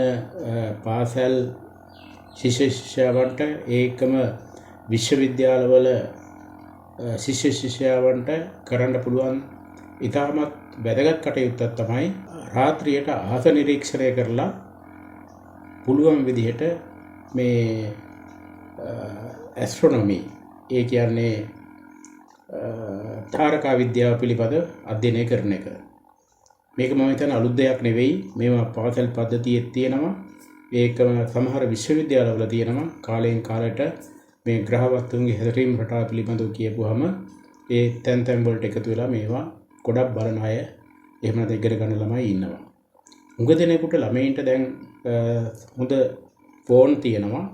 පාසල් ශිෂ්‍ය ශිෂ්‍යාවන්ට ඒකම විශ්වවිද්‍යාලවල ශිෂ්‍ය ශිෂ්‍යාවන්ට කරන්න පුළුවන් ඉතාමත් වැදගත් කටයුත්තක් තමයි රාත්‍රියට අහස නිරීක්ෂණය කරලා පුළුවන් විදිහට මේ ඇස්ට්‍රොනොමි ඒ කියන්නේ තාරකා විද්‍යාව පිළිබඳ අධ්‍යයනය කරන එක. මේක මම හිතන්නේ අලුත් දෙයක් නෙවෙයි. මේවා පාසල් පද්ධතියේ තියෙනවා. ඒකම සමහර විශ්වවිද්‍යාලවල තියෙනවා. කාලයෙන් කාලයට මේ ග්‍රහ වස්තුන්ගේ හැදරීම් රටාව පිළිබඳව කියපුවාම ඒ තැන් වලට එකතු වෙලා මේවා ගොඩක් බලන අය එහෙම නැත්නම් ඉගෙන ගන්න ළමයි ඉන්නවා. උඟ දෙනෙකුට ළමයින්ට දැන් හොඳ ෆෝන් තියෙනවා.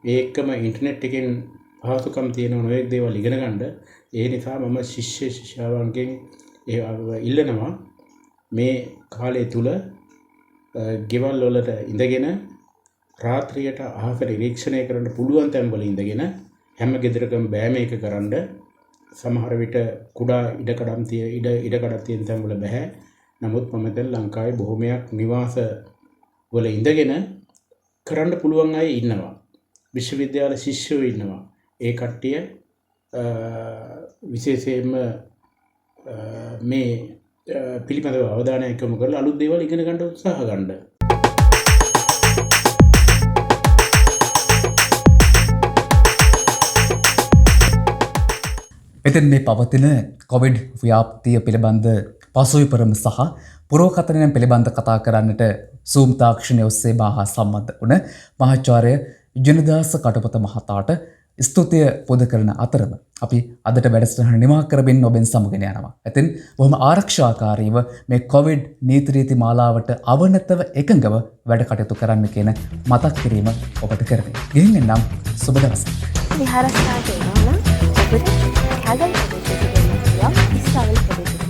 ඒකම ඉන්ටර්නෙට් එකෙන් පහසුකම් තියෙන නොයෙක් දේවල් ඉගෙන ගන්න. ඒ නිසා මම ශිෂ්‍ය ශිෂ්‍යාවන්ගෙන් ඉල්ලනවා මේ කාලය තුල ගෙවල් වලට ඉඳගෙන රාත්‍රියට අහස නිරීක්ෂණය කරන්න පුළුවන් තැන්වල ඉඳගෙන හැම ගෙදරකම බෑ මේක කරන්න. සමහර විට කුඩා ඉඩකඩම් තියෙන තැන්වල බෑ. නමුත් මම දැන් ලංකාවේ බොහොමයක් නිවාස වල ඉඳගෙන කරන්න පුළුවන් අය ඉන්නවා. විශ්වවිද්‍යාල ශිෂ්‍යයෝ ඉන්නවා. ඒ කට්ටිය විශේෂයෙන්ම මේ පිළිබඳව අවධානයක් යොමු කරලා අලුත් දේවල් ඉගෙන ගන්න උත්සාහ ගන්න. එතෙන් මේ පවතින කොවිඩ් ව්‍යාප්තිය පිළිබඳ පසුවිපරම සහ පුරෝකථනයන් පිළිබඳ කතා කරන්නට සූම් තාක්ෂණය ඔස්සේ මාහා සම්බන්ධ වුණ මහාචාර්ය ජනදාස කටපොත මහතාට ස්තුතිය පුද කරන අතරම අපි අදට වැඩසටහන නිමා කරමින් ඔබෙන් සමුගෙන යනවා. එතින් බොහොම ආරක්ෂාකාරීව මේ කොවිඩ් නීති රීති මාලාවට අවනතව එකඟව වැඩ කටයුතු කරන්න කියන මතක් කිරීම ඔබට කරමි. ගිහින් එන්නම් සුබ දවසක්. විහාරස්ථානට එනවා නම් ඔබට කැගල් ප්‍රදේශයට දෙන්න පුළුවන් ඉස්සාවල් ප්‍රදේශයට.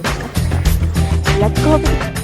ලැක්කෝබ